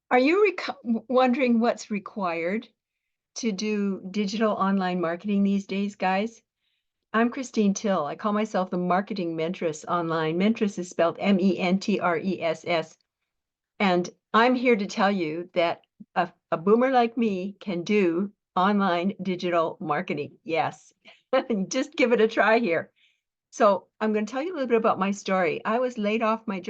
Are you wondering what's required to do digital online marketing these days, guys? I'm Christine Till. I call myself the marketing mentress online. Mentress is spelled Mentress. And I'm here to tell you that a boomer like me can do online digital marketing. Yes, just give it a try here. So I'm going to tell you a little bit about my story. I was laid off my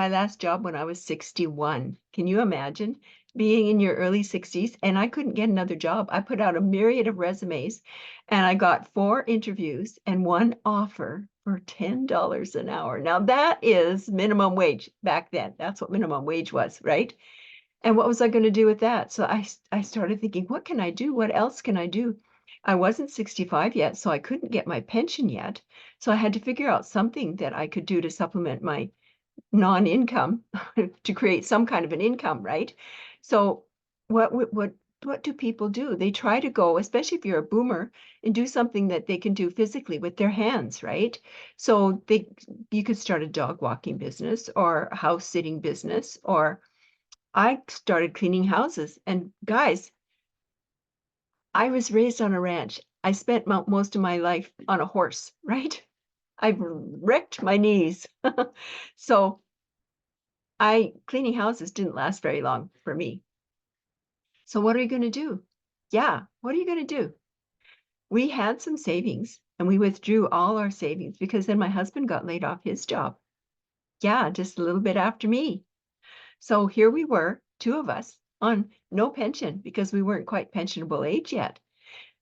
last job when I was 61. Can you imagine being in your early 60s and I couldn't get another job? I put out a myriad of resumes and I got 4 interviews and one offer for $10 an hour. Now that is minimum wage back then. That's what minimum wage was, right? And what was I going to do with that? So I started thinking, what can I do? What else can I do? I wasn't 65 yet, so I couldn't get my pension yet. So I had to figure out something that I could do to supplement my non-income to create some kind of an income, right? So what do people do? They try to go, especially if you're a boomer, and do something that they can do physically with their hands, right? So you could start a dog walking business or a house sitting business, or I started cleaning houses. And guys, I was raised on a ranch. I spent most of my life on a horse, right? I've wrecked my knees. So I cleaning houses didn't last very long for me. So what are you going to do? Yeah, what are you going to do? We had some savings and we withdrew all our savings because then my husband got laid off his job. Yeah, just a little bit after me. So here we were, two of us on no pension because we weren't quite pensionable age yet.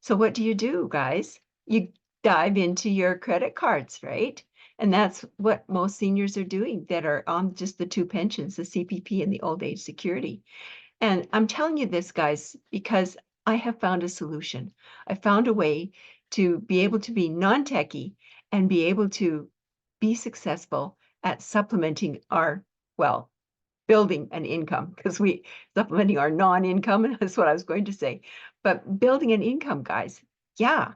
So what do, guys? You dive into your credit cards, right? And that's what most seniors are doing that are on just the two pensions, the CPP and the old age security. And I'm telling you this, guys, because I have found a solution. I found a way to be able to be non-techie and be able to be successful at supplementing our, well, building an income because we supplementing our non-income, that's what I was going to say. But building an income, guys, yeah.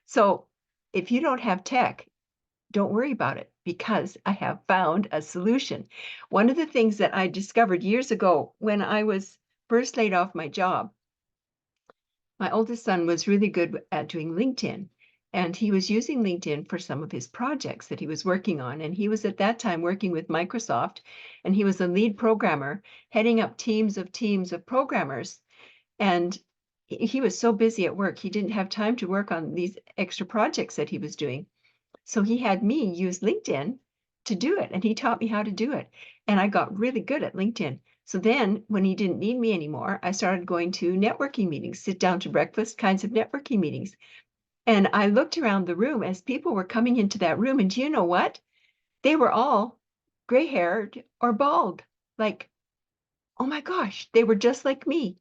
So if you don't have tech, don't worry about it because I have found a solution. One of the things that I discovered years ago when I was first laid off my job, my oldest son was really good at doing LinkedIn. And he was using LinkedIn for some of his projects that he was working on. And he was at that time working with Microsoft, and he was a lead programmer, heading up teams of programmers. And he was so busy at work, he didn't have time to work on these extra projects that he was doing. So he had me use LinkedIn to do it, and he taught me how to do it. And I got really good at LinkedIn. So then when he didn't need me anymore, I started going to networking meetings, sit down to breakfast kinds of networking meetings. And I looked around the room as people were coming into that room, and do you know what? They were all gray-haired or bald. Like, oh my gosh, they were just like me.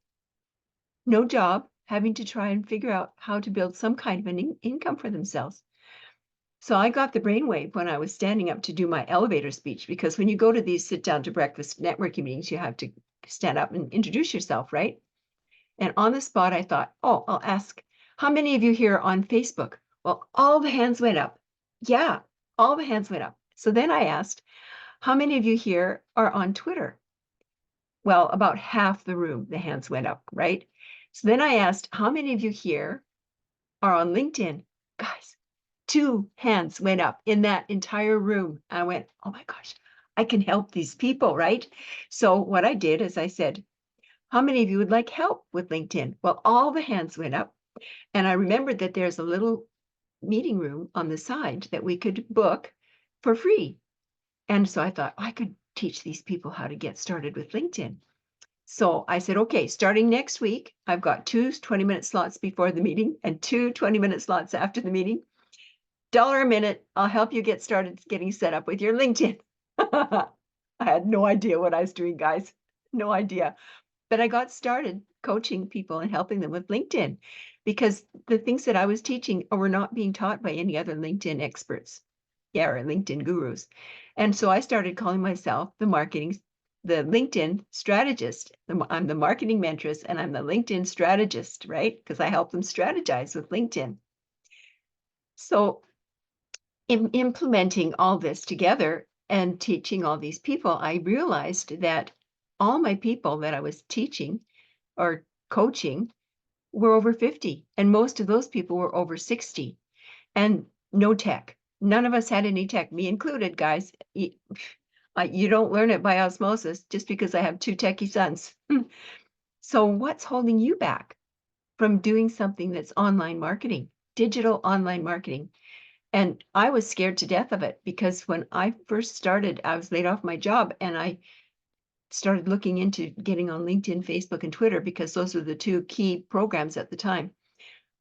No job, having to try and figure out how to build some kind of an income for themselves. So I got the brainwave when I was standing up to do my elevator speech, because when you go to these sit down to breakfast networking meetings, you have to stand up and introduce yourself, right? And on the spot, I thought, oh, I'll ask, how many of you here are on Facebook? Well, all the hands went up. Yeah, all the hands went up. So then I asked, how many of you here are on Twitter? Well, about half the room, the hands went up, right? So then I asked, how many of you here are on LinkedIn? Guys, 2 hands went up in that entire room. I went, oh my gosh, I can help these people, right? So what I did is I said, how many of you would like help with LinkedIn? Well, all the hands went up. And I remembered that there's a little meeting room on the side that we could book for free. And so I thought, I could teach these people how to get started with LinkedIn. So I said, okay, starting next week, I've got 2 20-minute slots before the meeting and 2 20-minute slots after the meeting. $1 a minute, I'll help you get started getting set up with your LinkedIn. I had no idea what I was doing, guys. No idea. But I got started coaching people and helping them with LinkedIn because the things that I was teaching were not being taught by any other LinkedIn experts. Yeah, or LinkedIn gurus. And so I started calling myself the LinkedIn strategist. I'm the marketing mentress and I'm the LinkedIn strategist, right? Because I help them strategize with LinkedIn. So in implementing all this together and teaching all these people, I realized that all my people that I was teaching or coaching were over 50, and most of those people were over 60, and no tech. None of us had any tech, me included, guys. You don't learn it by osmosis just because I have two techie sons. So what's holding you back from doing something that's online marketing, digital online marketing? And I was scared to death of it because when I first started, I was laid off my job and I started looking into getting on LinkedIn, Facebook, and Twitter because those were the two key programs at the time.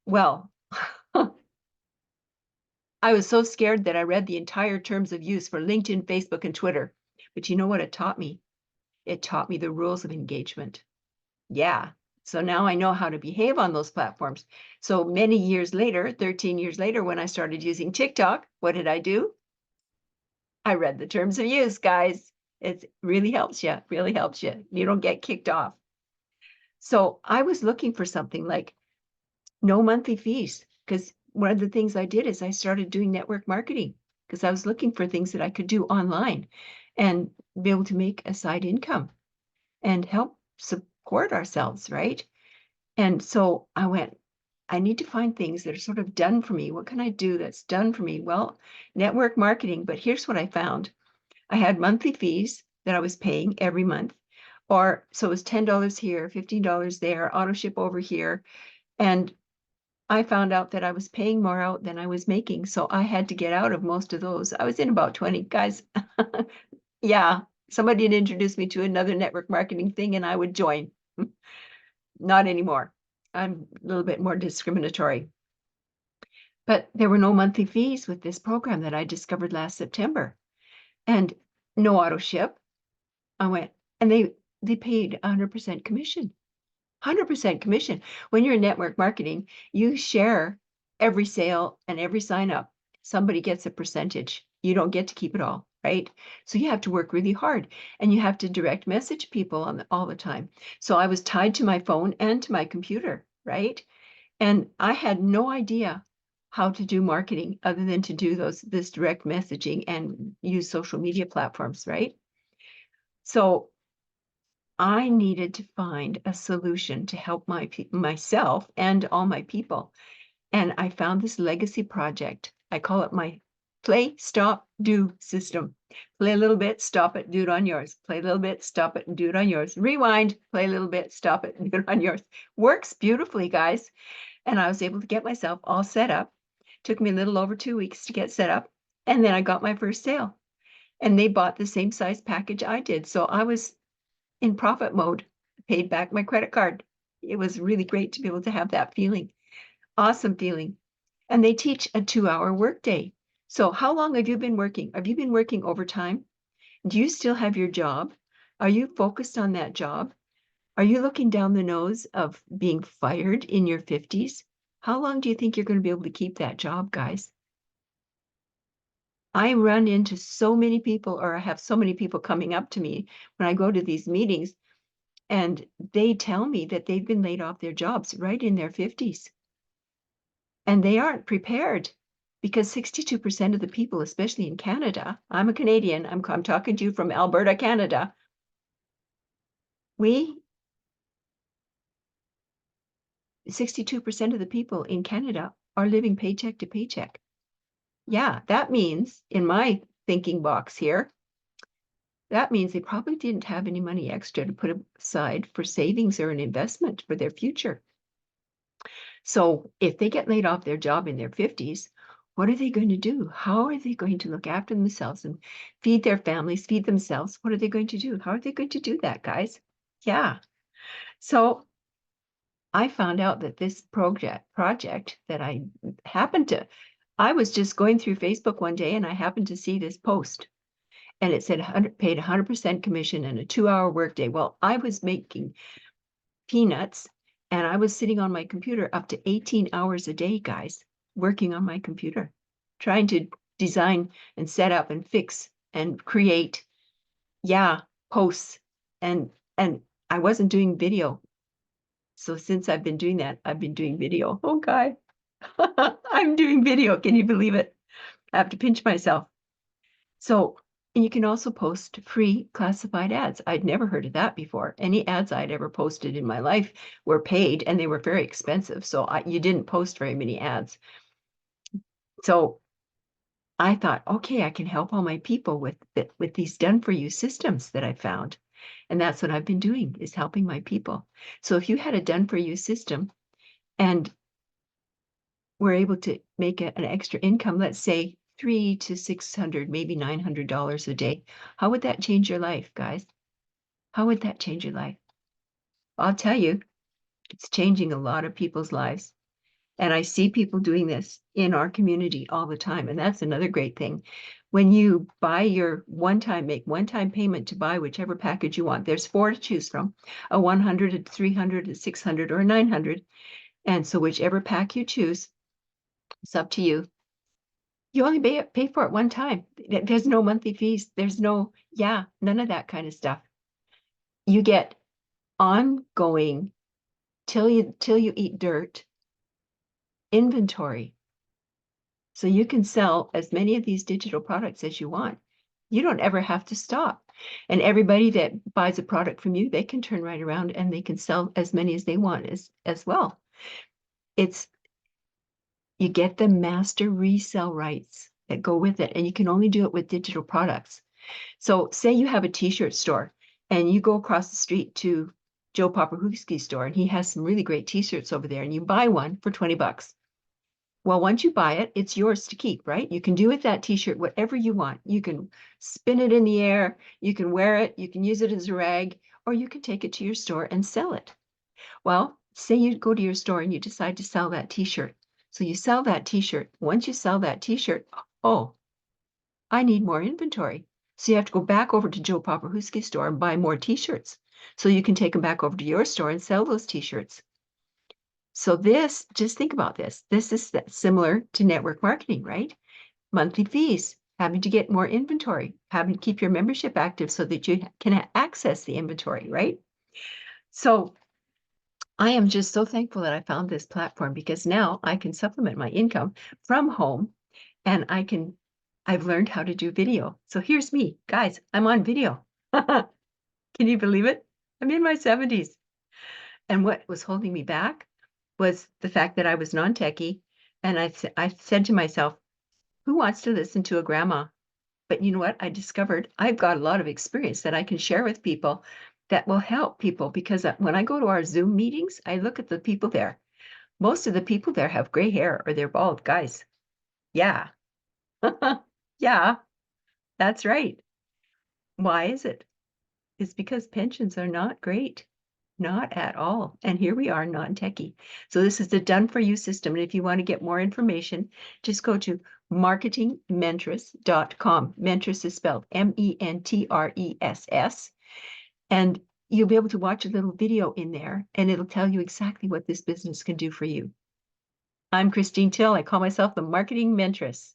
Well, I was so scared that I read the entire terms of use for LinkedIn, Facebook, and Twitter. But you know what it taught me? It taught me the rules of engagement. Yeah. So now I know how to behave on those platforms. So many years later, 13 years later, when I started using TikTok, what did I do? I read the terms of use, guys. It really helps you, really helps you. You don't get kicked off. So I was looking for something like no monthly fees, because one of the things I did is I started doing network marketing because I was looking for things that I could do online and be able to make a side income and help support ourselves, right? And so I went, I need to find things that are sort of done for me. What can I do that's done for me? Well, network marketing, but here's what I found. I had monthly fees that I was paying every month, or so it was $10 here, $15 there, auto ship over here. And I found out that I was paying more out than I was making. So I had to get out of most of those. I was in about 20 guys. Yeah, somebody had introduced me to another network marketing thing and I would join. Not anymore. I'm a little bit more discriminatory. But there were no monthly fees with this program that I discovered last September and no auto ship. I went, and they paid 100% commission. 100% commission. When you're in network marketing, you share every sale and every sign up. Somebody gets a percentage. You don't get to keep it all, right? So you have to work really hard and you have to direct message people all the time. So I was tied to my phone and to my computer, right? And I had no idea how to do marketing other than to do this direct messaging and use social media platforms, right? So I needed to find a solution to help myself and all my people. And I found this legacy project. I call it my play, stop, do system. Play a little bit, stop it, do it on yours. Play a little bit, stop it, and do it on yours. Rewind, play a little bit, stop it, and do it on yours. Works beautifully, guys. And I was able to get myself all set up. Took me a little over 2 weeks to get set up. And then I got my first sale. And they bought the same size package I did. So I was in profit mode, paid back my credit card. It was really great to be able to have that feeling. Awesome feeling. And they teach a 2-hour workday. So how long have you been working? Have you been working overtime? Do you still have your job? Are you focused on that job? Are you looking down the nose of being fired in your 50s? How long do you think you're going to be able to keep that job, guys? I run into so many people, or I have so many people coming up to me when I go to these meetings, and they tell me that they've been laid off their jobs right in their 50s. And they aren't prepared because 62% of the people, especially in Canada, I'm a Canadian, I'm talking to you from Alberta, Canada. 62% of the people in Canada are living paycheck to paycheck. Yeah, that means in my thinking box here, that means they probably didn't have any money extra to put aside for savings or an investment for their future. So if they get laid off their job in their 50s, what are they going to do? How are they going to look after themselves and feed their families, feed themselves? What are they going to do? How are they going to do that, guys? Yeah. So I found out that this project that I was just going through Facebook one day and I happened to see this post and it said paid 100% commission and a 2-hour workday. Well, I was making peanuts and I was sitting on my computer up to 18 hours a day, guys, working on my computer, trying to design and set up and fix and create, yeah, posts. And I wasn't doing video. So since I've been doing that, I've been doing video. Oh, God. I'm doing video. Can you believe it? I have to pinch myself. So And you can also post free classified ads. I'd never heard of that before. Any ads I'd ever posted in my life were paid and they were very expensive. So you didn't post very many ads. So I thought, okay, I can help all my people with these done for you systems that I found. And that's what I've been doing, is helping my people. So if you had a done for you system and were able to make an extra income, let's say $300 to $600, maybe $900 a day, how would that change your life, guys? How would that change your life? I'll tell you, it's changing a lot of people's lives. And I see people doing this in our community all the time. And that's another great thing. When you buy your make one-time payment to buy whichever package you want, there's 4 to choose from, a 100, a 300, a 600, or a 900. And so whichever pack you choose, it's up to you. You only pay for it one time. There's no monthly fees. There's none of that kind of stuff. You get ongoing till you eat dirt inventory. So you can sell as many of these digital products as you want. You don't ever have to stop. And everybody that buys a product from you, they can turn right around and they can sell as many as they want as well. You get the master resale rights that go with it, and you can only do it with digital products. So say you have a t-shirt store and you go across the street to Joe Papahuski's store and he has some really great t-shirts over there and you buy one for 20 bucks. Well, once you buy it, it's yours to keep, right? You can do with that t-shirt whatever you want. You can spin it in the air, you can wear it, you can use it as a rag, or you can take it to your store and sell it. Well, say you go to your store and you decide to sell that t-shirt. So you sell that t-shirt. Once you sell that t-shirt, oh, I need more inventory. So you have to go back over to Joe Papahuski's store and buy more t-shirts. So you can take them back over to your store and sell those t-shirts. So just think about this. This is similar to network marketing, right? Monthly fees, having to get more inventory, having to keep your membership active so that you can access the inventory, right? So I am just so thankful that I found this platform because now I can supplement my income from home and I've learned how to do video. So here's me, guys, I'm on video. Can you believe it? I'm in my 70s. And what was holding me back was the fact that I was non-techie. And I said to myself, who wants to listen to a grandma? But you know what? I discovered I've got a lot of experience that I can share with people that will help people because when I go to our Zoom meetings, I look at the people there. Most of the people there have gray hair or they're bald, guys. Yeah. Yeah, that's right. Why is it? It's because pensions are not great. Not at all. And here we are, non-techie. So this is the done for you system. And if you want to get more information, just go to marketingmentress.com. Mentress is spelled MENTRESS. And you'll be able to watch a little video in there and it'll tell you exactly what this business can do for you. I'm Christine Till. I call myself the Marketing Mentress.